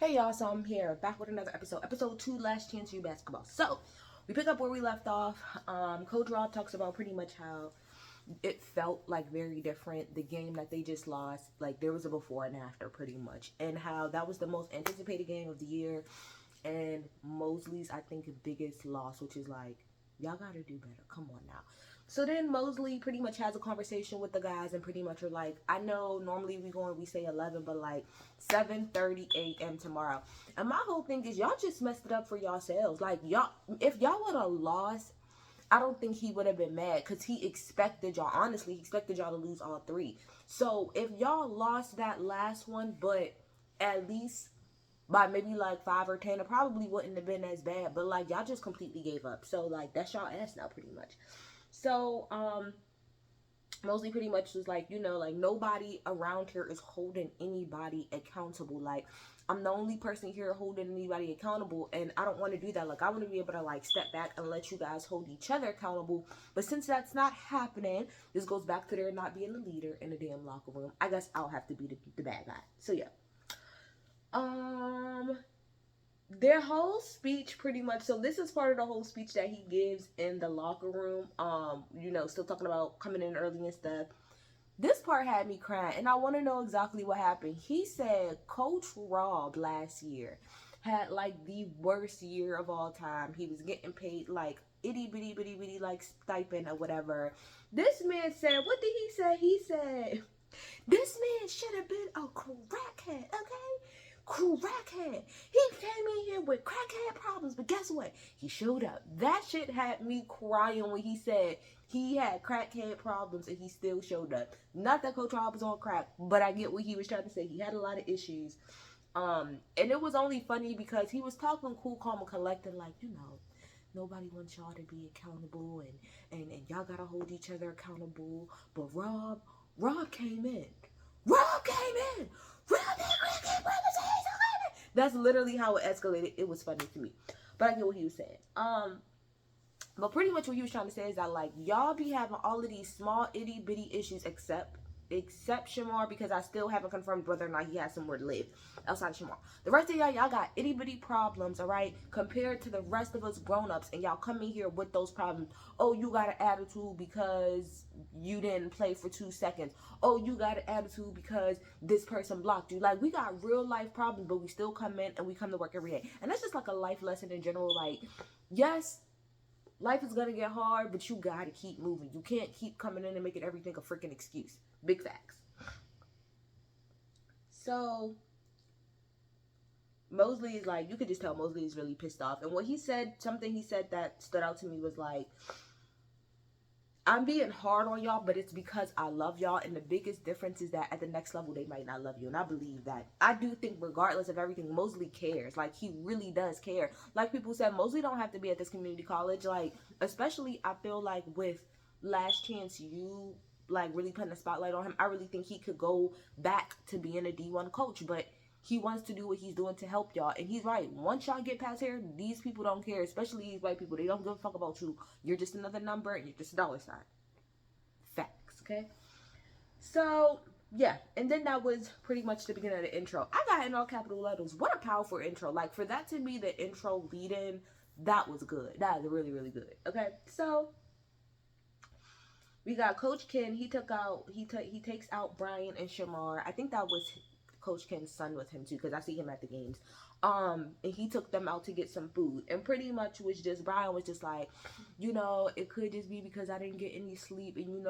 Hey y'all, so I'm here back with another episode 2, Last Chance U Basketball. So we pick up where we left off. Coach Rob talks about pretty much how it felt like very different. The game that they just lost, like there was a before and after pretty much, and how that was the most anticipated game of the year, and Mosley's I think biggest loss, which is like y'all gotta do better. Come on now. So then Mosley pretty much has a conversation with the guys and pretty much are like, I know normally we say 11, but like 7:30 a.m. tomorrow. And my whole thing is y'all just messed it up for yourselves. Like y'all, if y'all would have lost, I don't think he would have been mad because he expected y'all. Honestly, he expected y'all to lose all three. So if y'all lost that last one, but at least by maybe like 5 or 10, it probably wouldn't have been as bad. But like y'all just completely gave up. So like that's y'all ass now, pretty much. So Mosley pretty much was like, like nobody around here is holding anybody accountable. Like I'm the only person here holding anybody accountable, and I don't want to do that. Like I want to be able to like step back and let you guys hold each other accountable. But since that's not happening, this goes back to there not being the leader in the damn locker room. I guess I'll have to be the bad guy. So yeah. Um their whole speech pretty much, so this is part of the whole speech that he gives in the locker room, still talking about coming in early and stuff. This part had me crying, and I want to know exactly what happened. He said Coach Rob last year had like the worst year of all time. He was getting paid like itty bitty bitty bitty like stipend or whatever. This man said, what did he say? He said this man should have been a crackhead, okay? Crackhead. He came in here with crackhead problems, but guess what? He showed up. That shit had me crying when he said he had crackhead problems and he still showed up. Not that Coach Rob was on crack, but I get what he was trying to say. He had a lot of issues. And it was only funny because he was talking cool, calm, and collected, like, nobody wants y'all to be accountable and y'all gotta hold each other accountable. But Rob came in. Rob came in. Rob that crackhead brother said he's okay. That's literally how it escalated. It was funny to me. But I get what he was saying. But pretty much what he was trying to say is that like y'all be having all of these small itty bitty issues except Shamar, because I still haven't confirmed whether or not he has somewhere to live outside of Shamar. The rest of y'all got itty bitty problems, all right, compared to the rest of us grown ups, and y'all come in here with those problems. Oh, you got an attitude because you didn't play for 2 seconds. Oh, you got an attitude because this person blocked you. Like we got real life problems, but we still come in and we come to work every day. And that's just like a life lesson in general. Like, yes, life is gonna get hard, but you gotta keep moving. You can't keep coming in and making everything a freaking excuse. Big facts. So Mosley is like, you could just tell Mosley is really pissed off. And what he said, something he said that stood out to me was like, I'm being hard on y'all, but it's because I love y'all. And the biggest difference is that at the next level, they might not love you. And I believe that. I do think regardless of everything, Mosley cares. Like, he really does care. Like people said, Mosley don't have to be at this community college. Like, especially I feel like with Last Chance U, like really putting a spotlight on him, I really think he could go back to being a D1 coach. But he wants to do what he's doing to help y'all. And he's right. Once y'all get past here, these people don't care, especially these white people. They don't give a fuck about you. You're just another number and you're just a dollar sign. Facts, okay? So, yeah. And then that was pretty much the beginning of the intro. I got in all capital letters. What a powerful intro. Like, for that to be the intro lead-in, that was good. That was really, really good. Okay? So, we got Coach Ken. He takes out Bryan and Shamar. I think that was Coach Ken's son with him too, because I see him at the games. And he took them out to get some food, and pretty much was just Bryan was just like, it could just be because I didn't get any sleep, and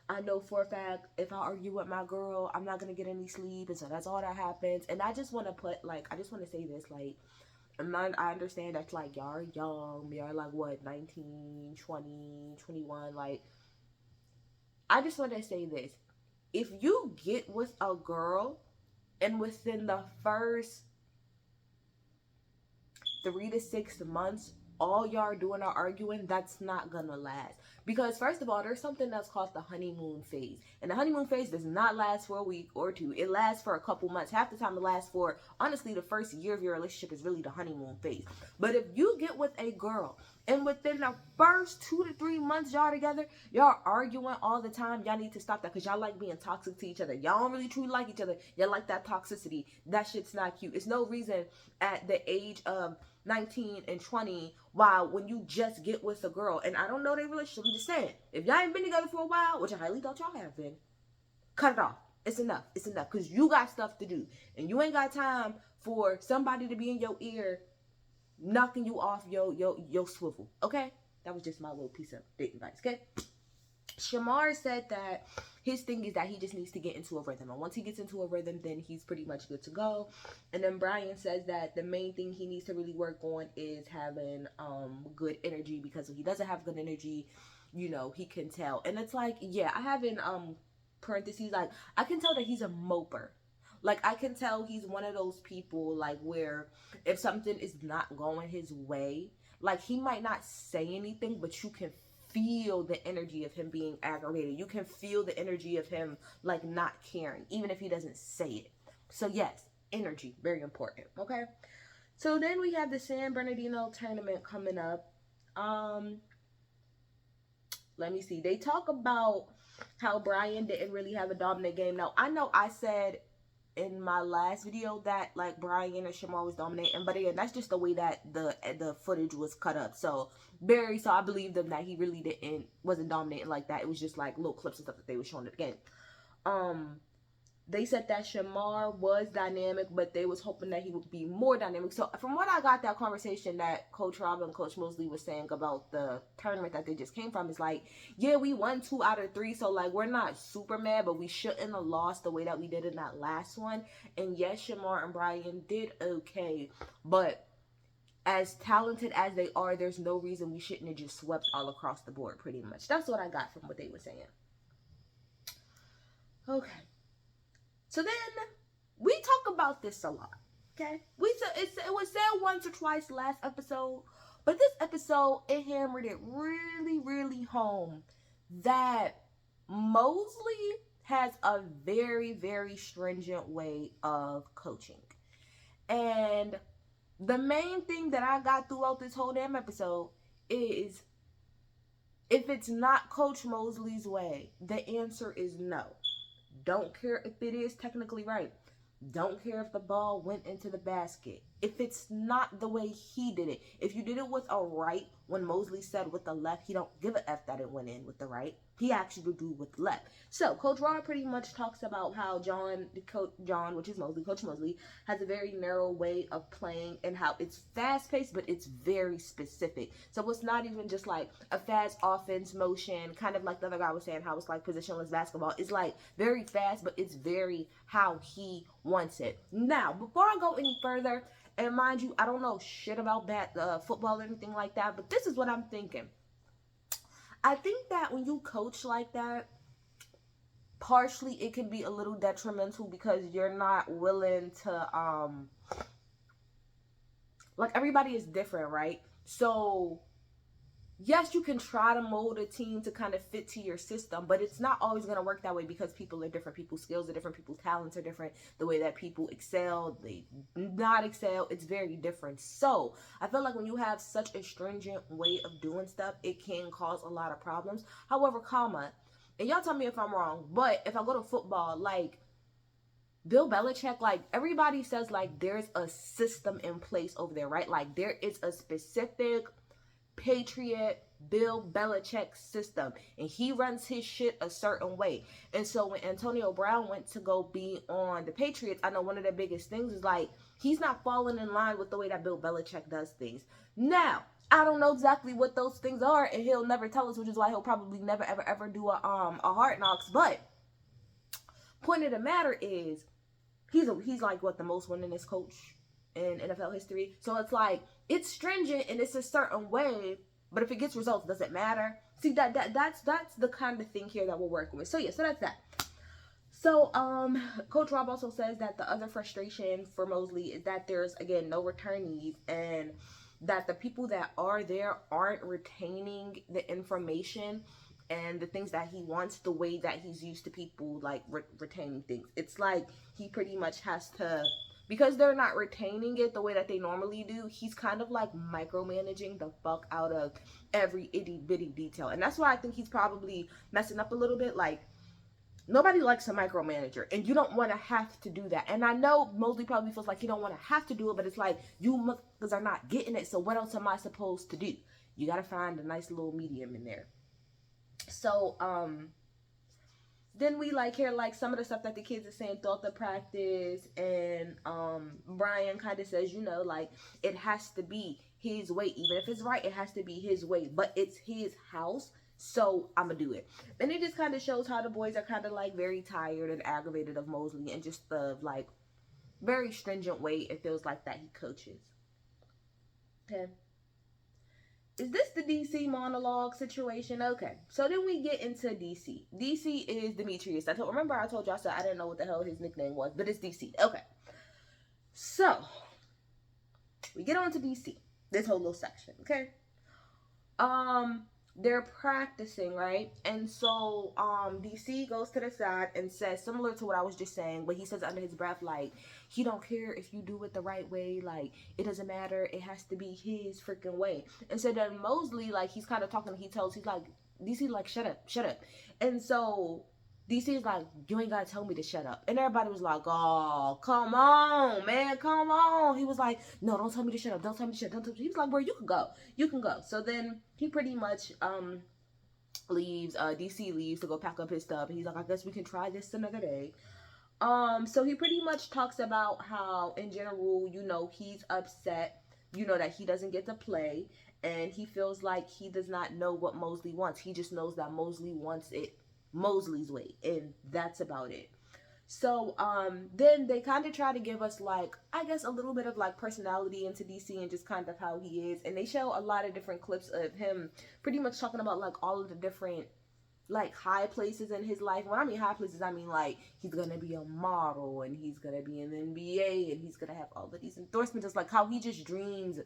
I know for a fact if I argue with my girl, I'm not gonna get any sleep, and so that's all that happens. And I just want to say this, like, I understand that's like y'all are young, y'all are like what, 19, 20, 21, like, I just want to say this. If you get with a girl and within the first 3 to 6 months, all y'all are doing are arguing, that's not gonna last. Because first of all, there's something that's called the honeymoon phase. And the honeymoon phase does not last for a week or two. It lasts for a couple months. Half the time it lasts for, honestly, the first year of your relationship is really the honeymoon phase. But if you get with a girl and within the first 2 to 3 months y'all together, y'all arguing all the time, y'all need to stop that, because y'all like being toxic to each other. Y'all don't really truly like each other. Y'all like that toxicity. That shit's not cute. It's no reason at the age of 19 and 20, while when you just get with a girl, and I don't know their relationship, I'm just saying, if y'all ain't been together for a while, which I highly doubt y'all have been, cut it off. It's enough. It's enough, because you got stuff to do, and you ain't got time for somebody to be in your ear knocking you off your swivel. Okay, that was just my little piece of dating advice. Okay, Shamar said that his thing is that he just needs to get into a rhythm, and once he gets into a rhythm, then he's pretty much good to go. And then Bryan says that the main thing he needs to really work on is having good energy, because if he doesn't have good energy, you know, he can tell. And it's like, yeah, I have in parentheses, like, I can tell that he's a moper. Like, I can tell he's one of those people, like, where if something is not going his way, like, he might not say anything, but you can feel the energy of him being aggravated. You can feel the energy of him, like, not caring, even if he doesn't say it. So, yes, energy, very important, okay? So, then we have the San Bernardino tournament coming up. Let me see. They talk about how Bryan didn't really have a dominant game. Now, I know I said in my last video that, like, Bryan and Shamar was dominating, but again, that's just the way that the footage was cut up. So I believe them that he really wasn't dominating like that. It was just like little clips and stuff that they were showing at the game. They said that Shamar was dynamic, but they was hoping that he would be more dynamic. So from what I got, that conversation that Coach Rob and Coach Mosley was saying about the tournament that they just came from is like, yeah, we won 2 out of 3. So, like, we're not super mad, but we shouldn't have lost the way that we did in that last one. And yes, Shamar and Bryan did okay. But as talented as they are, there's no reason we shouldn't have just swept all across the board, pretty much. That's what I got from what they were saying. Okay. So then, we talk about this a lot, okay? It was said once or twice last episode, but this episode, it hammered it really, really home that Mosley has a very, very stringent way of coaching. And the main thing that I got throughout this whole damn episode is, if it's not Coach Mosley's way, the answer is no. Don't care if it is technically right. Don't care if the ball went into the basket. If it's not the way he did it. If you did it with a right, when Mosley said with the left, he don't give a F that it went in with the right. He actually would do with the left. So Coach Rod pretty much talks about how John, which is Mosley, Coach Mosley, has a very narrow way of playing, and how it's fast-paced, but it's very specific. So it's not even just like a fast offense motion, kind of like the other guy was saying, how it's like positionless basketball. It's like very fast, but it's very how he wants it. Now, before I go any further, and mind you, I don't know shit about football or anything like that, but this is what I'm thinking. I think that when you coach like that, partially it can be a little detrimental, because you're not willing to, like, everybody is different, right? So, yes, you can try to mold a team to kind of fit to your system, but it's not always going to work that way, because people are different. People's skills are different. People's talents are different. The way that people excel, they not excel, it's very different. So I feel like when you have such a stringent way of doing stuff, it can cause a lot of problems. However, and y'all tell me if I'm wrong, but if I go to football, like, Bill Belichick, like, everybody says, like, there's a system in place over there, right? Like, there is a specific Patriot Bill Belichick system, and he runs his shit a certain way. And so when Antonio Brown went to go be on the Patriots, I know one of the biggest things is, like, he's not falling in line with the way that Bill Belichick does things. Now, I don't know exactly what those things are, and he'll never tell us, which is why he'll probably never ever do a Hard Knocks. But point of the matter is, he's like, what, the most winningest coach in NFL history. So it's like, it's stringent and it's a certain way, but if it gets results, does it matter? See, that's the kind of thing here that we're working with. So yeah, so that's that. So Coach Rob also says that the other frustration for Mosley is that there's, again, no returnees, and that the people that are there aren't retaining the information and the things that he wants the way that he's used to people like retaining things. It's like he pretty much has to, because they're not retaining it the way that they normally do, he's kind of like micromanaging the fuck out of every itty bitty detail. And that's why I think he's probably messing up a little bit. Like, nobody likes a micromanager, and you don't want to have to do that. And I know Mosley probably feels like you don't want to have to do it, but it's like, you motherfuckers are not getting it, so what else am I supposed to do? You gotta find a nice little medium in there. So then we like hear like some of the stuff that the kids are saying throughout the practice, and Bryan kind of says, you know, like, it has to be his way. Even if it's right, it has to be his way, but it's his house, so I'm gonna do it. And it just kind of shows how the boys are kind of like very tired and aggravated of Mosley, and just the like very stringent way it feels like that he coaches. Okay, is this the DC monologue situation? Okay, so then we get into DC. DC is Demetrius. Remember I told y'all, so I didn't know what the hell his nickname was, but it's DC. Okay, so we get on to DC, this whole little section. Okay, they're practicing, right? And so DC goes to the side and says, similar to what I was just saying, but he says under his breath, like, he don't care if you do it the right way, like, it doesn't matter, it has to be his freaking way. And so then Mosley, like, he's kind of talking, he's like, DC, like, shut up. And so DC is like, you ain't gotta tell me to shut up. And everybody was like, oh, come on, man, come on. He was like, no, don't tell me to shut up. Don't tell me to shut up. He was like, bro, you can go. So then he pretty much leaves. DC leaves to go pack up his stuff. And he's like, I guess we can try this another day. So he pretty much talks about how, in general, you know, he's upset, you know, that he doesn't get to play. And he feels like he does not know what Mosley wants. He just knows that Mosley wants it Mosley's way, and that's about it. So then they kind of try to give us, like, I guess a little bit of like personality into DC and just kind of how he is, and they show a lot of different clips of him pretty much talking about like all of the different like high places in his life. When I mean high places, I mean like he's gonna be a model, and he's gonna be in the NBA, and he's gonna have all of these endorsements. It's like how he just dreams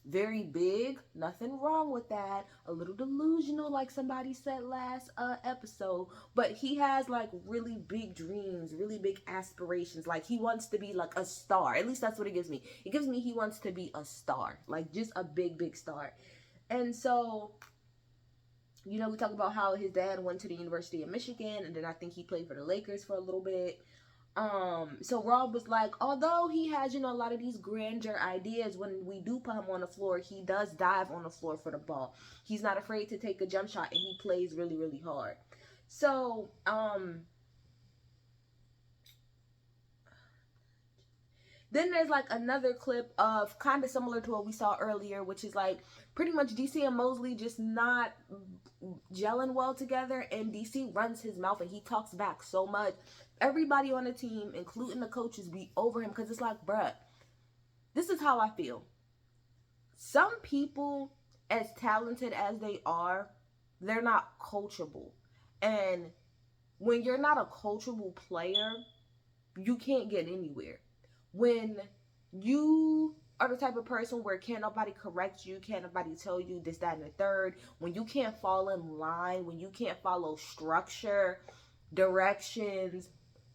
very big. Nothing wrong with that. A little delusional, like somebody said last episode, but he has like really big dreams, really big aspirations. Like he wants to be like a star. At least that's what it gives me. It gives me he wants to be a star, like just a big star. And so, you know, we talk about how his dad went to the University of Michigan, and then I think he played for the Lakers for a little bit. So Rob was like, although he has, you know, a lot of these grandeur ideas, when we do put him on the floor, he does dive on the floor for the ball. He's not afraid to take a jump shot, and he plays really hard. So, then there's like another clip of kind of similar to what we saw earlier, which is like pretty much DC and Mosley just not gelling well together, and DC runs his mouth and he talks back so much. Everybody on the team, including the coaches, be over him, because it's like, bruh, this is how I feel. Some people, as talented as they are, they're not coachable. And when you're not a coachable player, you can't get anywhere. When you are the type of person where can't nobody correct you, can't nobody tell you this, that, and the third, when you can't fall in line, when you can't follow structure, directions,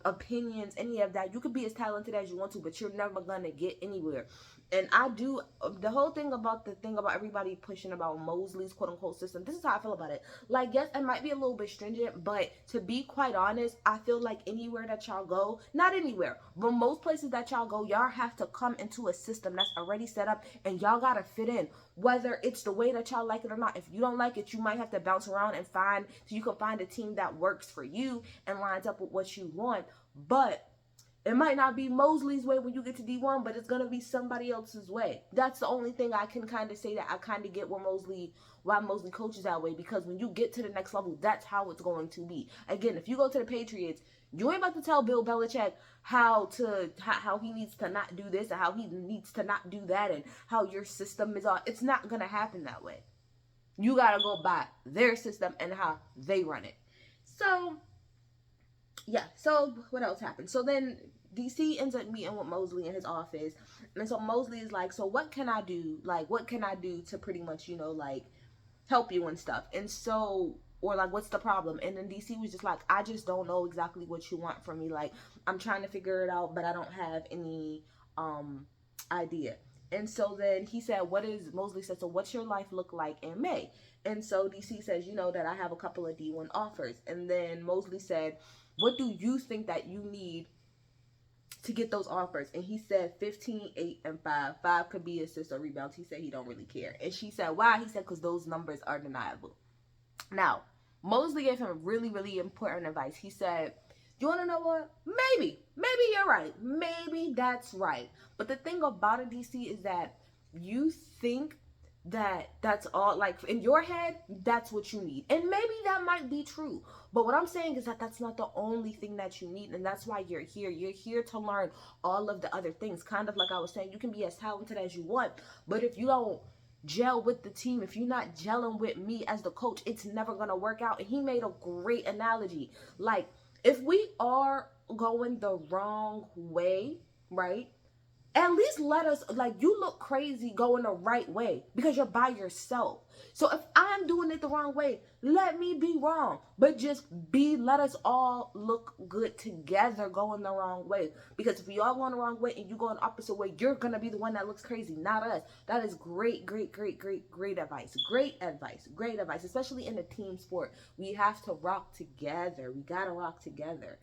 opinions, any of that, you could be as talented as you want to, but you're never gonna get anywhere. And I do the whole thing about everybody pushing about Mosley's quote unquote system. This is how I feel about it. Like, yes, it might be a little bit stringent, but to be quite honest, I feel like anywhere that y'all go, not anywhere, but most places that y'all go, y'all have to come into a system that's already set up, and y'all gotta fit in, whether it's the way that y'all like it or not. If you don't like it, you might have to bounce around and so you can find a team that works for you and lines up with what you want. But it might not be Mosley's way when you get to D1, but it's going to be somebody else's way. That's the only thing I can kind of say, that I kind of get why Mosley coaches that way, because when you get to the next level, that's how it's going to be. Again, if you go to the Patriots, you ain't about to tell Bill Belichick how he needs to not do this and how he needs to not do that and how your system is on. It's not going to happen that way. You got to go by their system and how they run it. So, yeah, so what else happened? So then DC ends up meeting with Mosley in his office. And so Mosley is like, so what can I do? Like, what can I do to pretty much, like, help you and stuff? And so, or like, what's the problem? And then DC was just like, I just don't know exactly what you want from me. Like, I'm trying to figure it out, but I don't have any idea. And so then he said, Mosley said, so what's your life look like in May? And so DC says, that I have a couple of D1 offers. And then Mosley said, what do you think that you need to get those offers? And he said 15, 8, and 5. 5 could be assists or rebounds. He said he don't really care. And she said, why? He said, because those numbers are deniable. Now, Mosley gave him really, really important advice. He said, you want to know what? Maybe you're right. Maybe that's right. But the thing about it, DC, is that you think that that's all, like, in your head, that's what you need. And maybe that might be true. But what I'm saying is that that's not the only thing that you need. And that's why you're here. You're here to learn all of the other things. Kind of like I was saying, you can be as talented as you want. But if you don't gel with the team, if you're not gelling with me as the coach, it's never going to work out. And he made a great analogy. Like, if we are going the wrong way, right? At least let us, like, you look crazy going the right way because you're by yourself. So if I'm doing it the wrong way, let me be wrong. But just let us all look good together going the wrong way. Because if we all going the wrong way and you go the opposite way, you're going to be the one that looks crazy, not us. That is great advice. Great advice, especially in a team sport. We have to rock together. We got to rock together.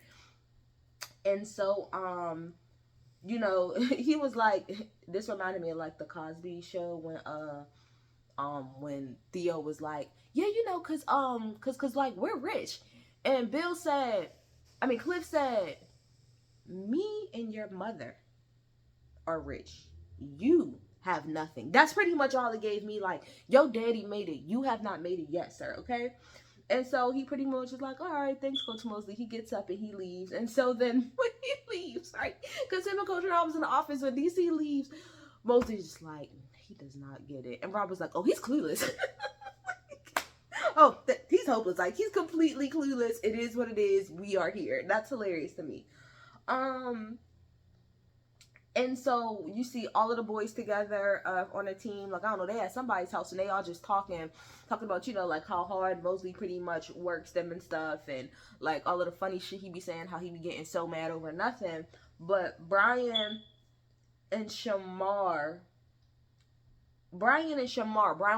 And so, he was like, this reminded me of like the Cosby Show when Theo was like, yeah, cause like we're rich, and Cliff said, me and your mother are rich, you have nothing. That's pretty much all it gave me. Like, your daddy made it, you have not made it yet, sir. Okay. And so he pretty much was like, all right, thanks, Coach Mosley. He gets up and he leaves. And so then when he leaves, right, because him and Coach Rob was in the office, when DC leaves, Mosley's just like, he does not get it. And Rob was like, oh, he's clueless. He's hopeless. Like, he's completely clueless. It is what it is. We are here. That's hilarious to me. And so you see all of the boys together on a team. Like, I don't know, they at somebody's house and they all just talking about, like how hard Mosley pretty much works them and stuff. And like all of the funny shit he be saying, how he be getting so mad over nothing. But Bryan and Shamar, Bryan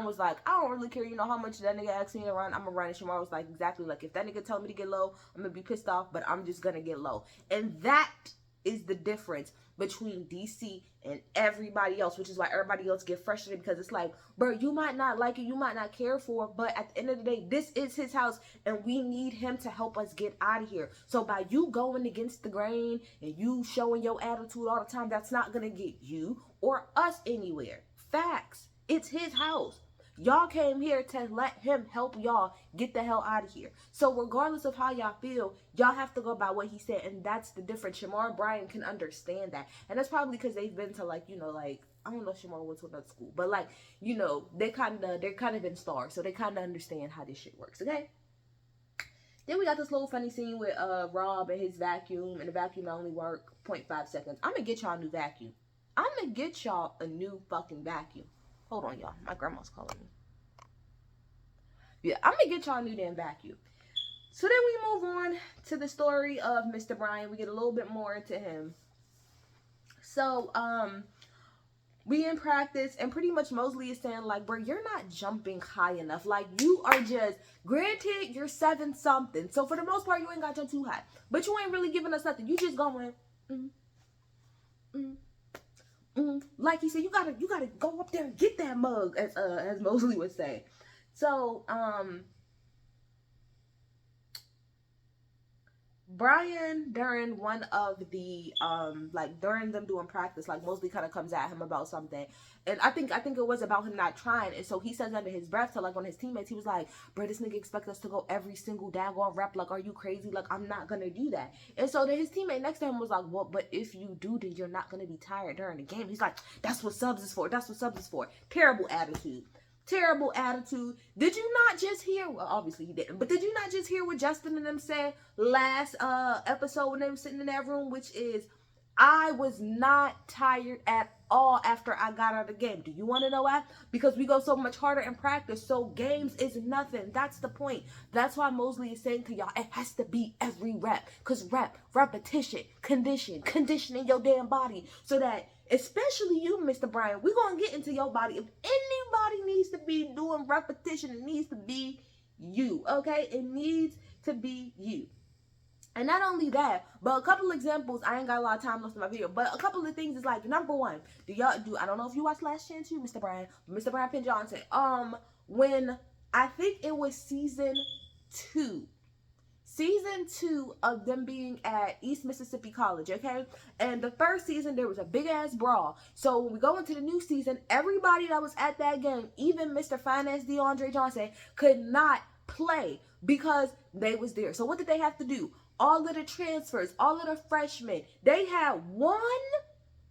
was like, I don't really care, how much that nigga asked me to run, I'm gonna run. And Shamar was like, exactly, like, if that nigga tell me to get low, I'm gonna be pissed off, but I'm just gonna get low. And that is the difference between DC and everybody else, which is why everybody else get frustrated, because it's like, bro, you might not like it, you might not care for it, but at the end of the day, this is his house and we need him to help us get out of here. So by you going against the grain and you showing your attitude all the time, that's not gonna get you or us anywhere. Facts. It's his house. Y'all came here to let him help y'all get the hell out of here. So regardless of how y'all feel, y'all have to go by what he said. And that's the difference. Shamar and Bryan can understand that. And that's probably because they've been to, like, like, I don't know if Shamar went to another school, but like, they're kind of in stars. So they kind of understand how this shit works, okay? Then we got this little funny scene with Rob and his vacuum. And the vacuum only worked 0.5 seconds. I'm going to get y'all a new vacuum. I'm going to get y'all a new fucking vacuum. Hold on, y'all. My grandma's calling me. Yeah, I'm going to get y'all a new damn vacuum. So then we move on to the story of Mr. Bryan. We get a little bit more into him. So, we in practice, and pretty much Mosley is saying, like, bro, you're not jumping high enough. Like, you are just, granted, you're 7-something. So, for the most part, you ain't got to jump too high. But you ain't really giving us nothing. You just going, like he said, you gotta go up there and get that mug, as Mosley would say. So, Bryan, during one of the, during them doing practice, like, Mosley kind of comes at him about something. And I think it was about him not trying. And so he says under his breath to, like, one of his teammates, he was like, bro, this nigga expect us to go every single daggone rep. Like, are you crazy? Like, I'm not going to do that. And so then his teammate next to him was like, well, but if you do, then you're not going to be tired during the game. He's like, that's what subs is for. That's what subs is for. Terrible attitude. Terrible attitude. Did you not just hear, well, obviously he didn't, but did you not just hear what Justin and them said last episode when they were sitting in that room, which is, I was not tired at all after I got out of the game. Do you want to know why? Because we go so much harder in practice. So games is nothing. That's the point. That's why Mosley is saying to y'all, it has to be every rep. Because repetition, conditioning your damn body. So that, especially you, Mr. Bryan, we're going to get into your body. If anybody needs to be doing repetition, it needs to be you. Okay? It needs to be you. And not only that, but a couple of examples. I ain't got a lot of time left in my video, but a couple of things is like, number one, I don't know if you watched Last Chance U, Mr. Bryan, Mr. Bryan Penn Johnson. When I think it was season two of them being at East Mississippi College, okay? And the first season, there was a big ass brawl. So when we go into the new season, everybody that was at that game, even Mr. Finance DeAndre Johnson, could not play because they was there. So what did they have to do? All of the transfers, all of the freshmen, they had one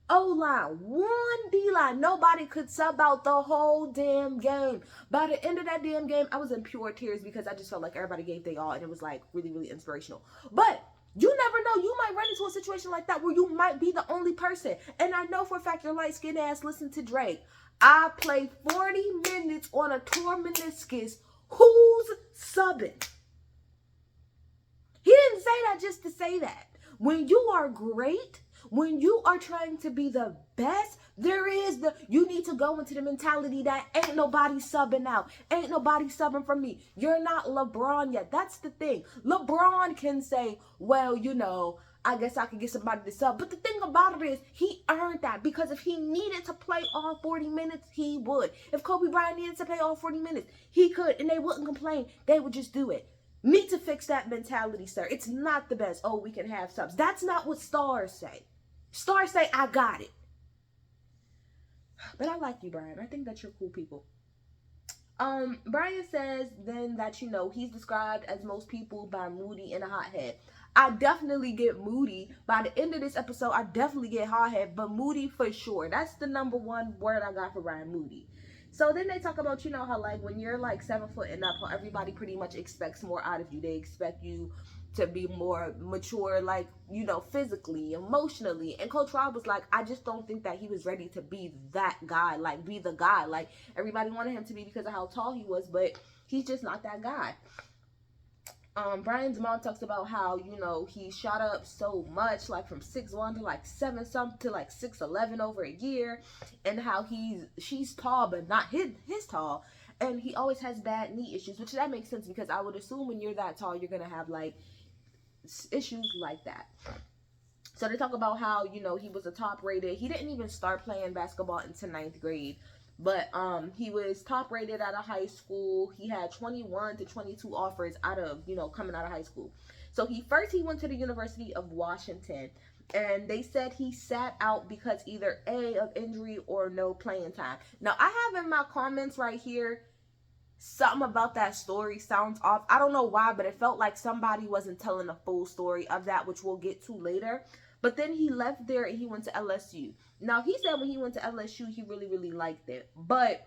O-line, one D-line. Nobody could sub out the whole damn game. By the end of that damn game, I was in pure tears because I just felt like everybody gave their all, and it was like really, really inspirational. But you never know. You might run into a situation like that where you might be the only person. And I know for a fact your light-skinned ass listen to Drake. I played 40 minutes on a torn meniscus. Who's subbing? He didn't say that just to say that. When you are great, when you are trying to be the best, you need to go into the mentality that ain't nobody subbing out. Ain't nobody subbing from me. You're not LeBron yet. That's the thing. LeBron can say, well, I guess I could get somebody to sub. But the thing about it is, he earned that. Because if he needed to play all 40 minutes, he would. If Kobe Bryant needed to play all 40 minutes, he could. And they wouldn't complain. They would just do it. Need to fix that mentality, sir. It's not the best. Oh, we can have subs. That's not what stars say. Stars say, I got it. But I like you, Bryan. I think that you're cool people. Bryan says then that, he's described as most people by moody and a hothead. I definitely get moody. By the end of this episode, I definitely get hothead, but moody for sure. That's the number one word I got for Bryan, moody. So then they talk about, how like when you're like 7 foot and up, how everybody pretty much expects more out of you. They expect you to be more mature, like, physically, emotionally. And Coach Rob was like, I just don't think that he was ready to be that guy, like be the guy. Like everybody wanted him to be because of how tall he was, but he's just not that guy. Bryan's mom talks about how, he shot up so much, like from 6'1" to like 7 something to like 6'11" over a year, and how she's tall but not his tall, and he always has bad knee issues, which that makes sense because I would assume when you're that tall, you're gonna have like issues like that. So they talk about how, he was a top rated. He didn't even start playing basketball until 9th grade. But he was top rated out of high school. He had 21 to 22 offers coming out of high school. So he went to the University of Washington. And they said he sat out because either A, of injury or no playing time. Now, I have in my comments right here, something about that story sounds off. I don't know why, but it felt like somebody wasn't telling the full story of that, which we'll get to later. But then he left there and he went to LSU. Now, he said when he went to LSU, he really, really liked it. But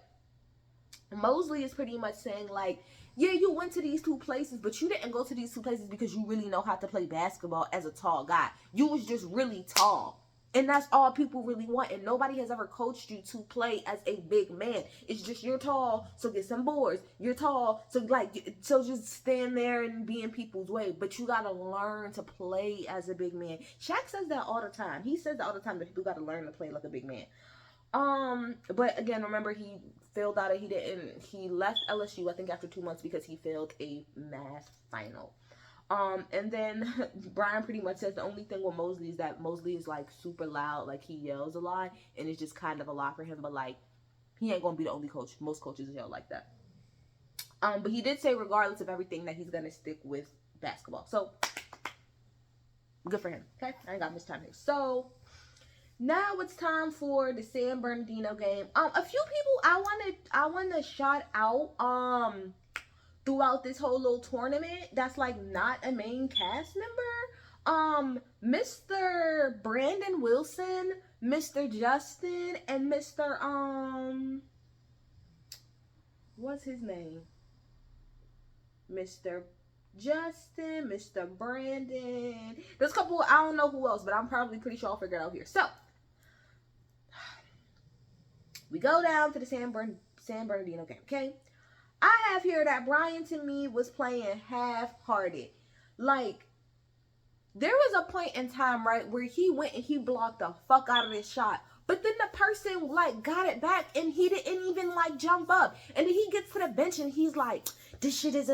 Mosley is pretty much saying, like, yeah, you went to these two places, but you didn't go to these two places because you really know how to play basketball as a tall guy. You was just really tall. And that's all people really want. And nobody has ever coached you to play as a big man. It's just you're tall, so get some boards. You're tall, so just stand there and be in people's way. But you gotta learn to play as a big man. Shaq says that all the time. He says that all the time that people gotta learn to play like a big man. But again, remember he failed out. He left LSU I think after 2 months because he failed a math final. And then Bryan pretty much says the only thing with Mosley is that Mosley is like super loud, like he yells a lot, and it's just kind of a lot for him, but like he ain't gonna be the only coach. Most coaches yell like that. But he did say regardless of everything that he's gonna stick with basketball. So good for him. Okay, I ain't got much time here. So now it's time for the San Bernardino game. A few people I wanna shout out throughout this whole little tournament that's like not a main cast member. Mr. Brandon Wilson, Mr. Justin, and Mr. What's his name? Mr. Justin, Mr. Brandon. There's a couple, I don't know who else, but I'm probably pretty sure I'll figure it out here. So, we go down to the San Bernardino game, okay? I have here that Bryan, to me, was playing half-hearted. Like, there was a point in time, right, where he went and he blocked the fuck out of this shot. But then the person, like, got it back and he didn't even, like, jump up. And then he gets to the bench and he's like, this shit is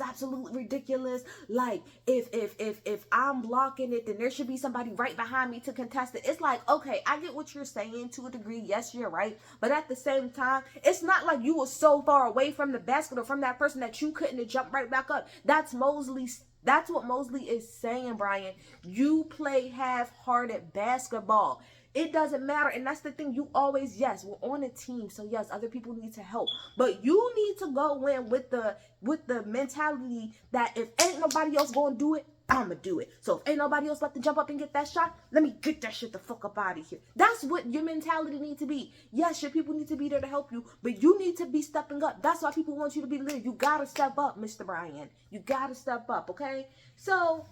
absolutely ridiculous. Like, if I'm blocking it, then there should be somebody right behind me to contest it. It's like, okay, I get what you're saying to a degree. Yes, you're right. But at the same time, it's not like you were so far away from the basket or from that person that you couldn't have jumped right back up. That's what Mosley is saying, Bryan. You play half-hearted basketball. It doesn't matter. And that's the thing. You always, yes, we're on a team. So yes, other people need to help. But you need to go in with the mentality that if ain't nobody else gonna do it, I'ma do it. So if ain't nobody else about to jump up and get that shot, let me get that shit the fuck up out of here. That's what your mentality needs to be. Yes, your people need to be there to help you, but you need to be stepping up. That's why people want you to be there. You gotta step up, Mr. Bryan. You gotta step up, okay? So,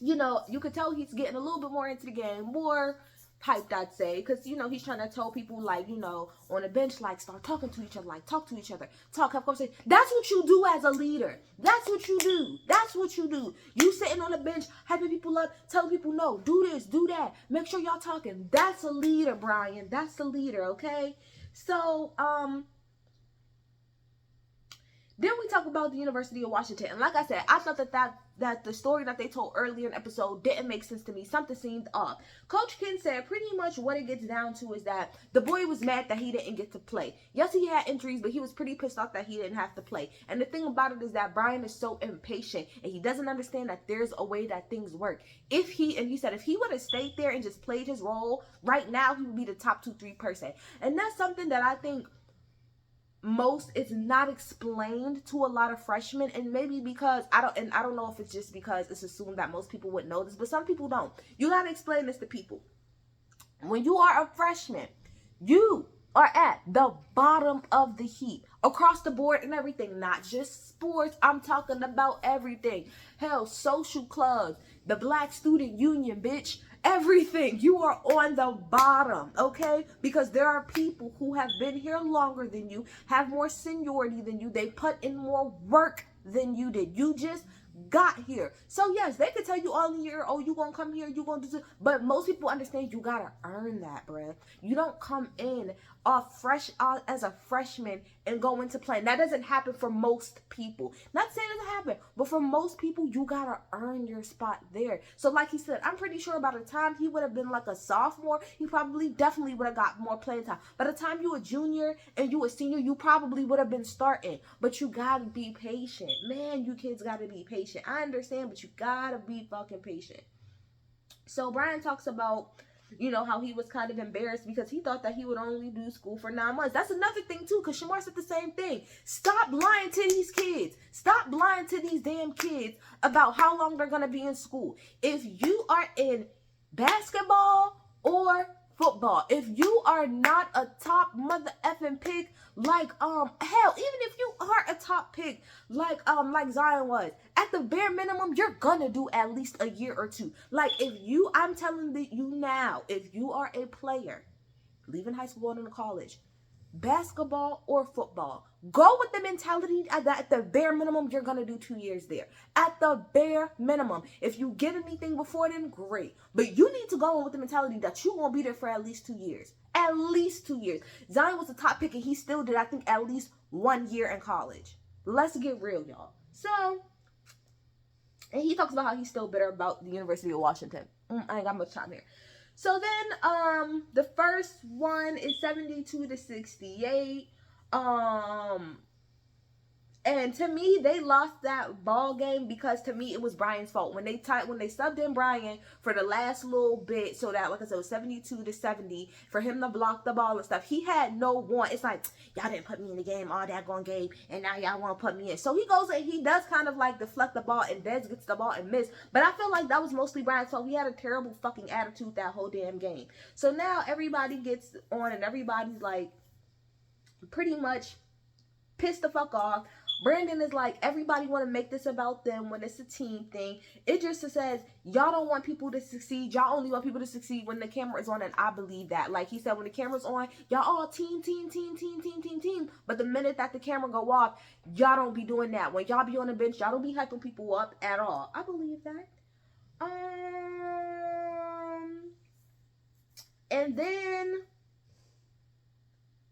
you know, you could tell he's getting a little bit more into the game, more hyped, I'd say, because, you know, he's trying to tell people, like, you know, on the bench, like, start talking to each other, like, talk to each other, have conversation. That's what you do as a leader. That's what you do. That's what you do. You sitting on the bench, hyping people up, telling people, no, do this, do that, make sure y'all talking. That's a leader, Bryan. That's a leader, okay? So, then we talk about the University of Washington. And like I said, I thought that the story that they told earlier in the episode didn't make sense to me. Something seemed off. Coach Ken said pretty much what it gets down to is that the boy was mad that he didn't get to play. Yes, he had injuries, but he was pretty pissed off that he didn't have to play. And the thing about it is that Bryan is so impatient and he doesn't understand that there's a way that things work. He said if he would have stayed there and just played his role, right now he would be the top 2-3 person. And that's something that I think it's not explained to a lot of freshmen, and maybe because I don't know if it's just because it's assumed that most people would know this, but some people don't. You gotta explain this to people. When you are a freshman, you are at the bottom of the heap across the board and everything, not just sports. I'm talking about everything. Hell, social clubs, the Black Student Union, bitch. Everything. You are on the bottom, okay? Because there are people who have been here longer than you, have more seniority than you. They put in more work than you did. You just got here. So yes, they could tell you all year, oh, you gonna come here, you gonna do this. But most people understand you gotta earn that, bruh. You don't come in fresh as a freshman and go into play. That doesn't happen for most people. Not saying it doesn't happen, but for most people, you gotta earn your spot there. So like he said, I'm pretty sure by the time he would have been like a sophomore, he definitely would have got more playing time. By the time you were a junior and you were a senior, you probably would have been starting. But you gotta be patient. Man, you kids gotta be patient. I understand, but you gotta be fucking patient. So Bryan talks about, you know, how he was kind of embarrassed because he thought that he would only do school for 9 months. That's another thing too, because Shamar said the same thing. Stop lying to these kids. Stop lying to these damn kids about how long they're going to be in school. If you are in basketball or football, if you are not a top mother effing pick, like hell, even if you are a top pick like Zion was, at the bare minimum you're gonna do at least a year or two. Like I'm telling you now, if you are a player leaving high school, going into college, basketball or football, go with the mentality that at the bare minimum you're gonna do 2 years there. At the bare minimum. If you get anything before then, great, but you need to go in with the mentality that you won't be there for at least 2 years. At least 2 years. Zion was a top pick and he still did, I think, at least 1 year in college. Let's get real, y'all. So, and he talks about how he's still bitter about the University of Washington. I ain't got much time here. So then, the first one is 72-68. And to me, they lost that ball game because to me it was Bryan's fault when they subbed in Bryan for the last little bit, so that, like I said, it was 72-70 for him to block the ball and stuff. He had no want. It's like, y'all didn't put me in the game all that one game, and now y'all want to put me in. So he goes and he does kind of like deflect the ball, and Dez gets the ball and miss. But I feel like that was mostly Bryan's fault. He had a terrible fucking attitude that whole damn game. So now everybody gets on and everybody's like pretty much pissed the fuck off. Brandon is like, everybody want to make this about them when it's a team thing. It just says, y'all don't want people to succeed. Y'all only want people to succeed when the camera is on, and I believe that. Like he said, when the camera's on, y'all all team. But the minute that the camera go off, y'all don't be doing that. When y'all be on the bench, y'all don't be hyping people up at all. I believe that. And then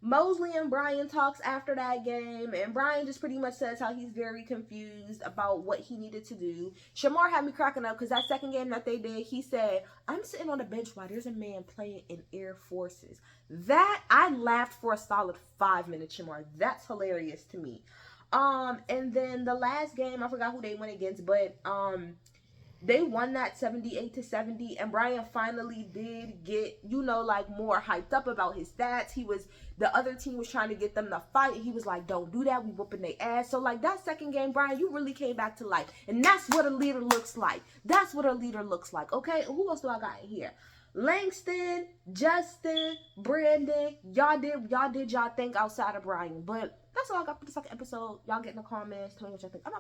Mosley and Bryan talks after that game, and Bryan just pretty much says how he's very confused about what he needed to do. Shamar had me cracking up because that second game that they did, he said, I'm sitting on the bench while there's a man playing in Air Forces. That, I laughed for a solid 5 minutes, Shamar. That's hilarious to me. And then the last game, I forgot who they went against, but they won that 78-70, and Bryan finally did get, you know, like more hyped up about his stats. The other team was trying to get them to fight, and he was like, don't do that, we whooping their ass. So like that second game, Bryan, you really came back to life, and that's what a leader looks like. That's what a leader looks like. Okay, who else do I got in here? Langston, Justin, Brandon, y'all did y'all think outside of Bryan. But that's all I got for the second episode. Y'all get in the comments, tell me what y'all think. I'm bye.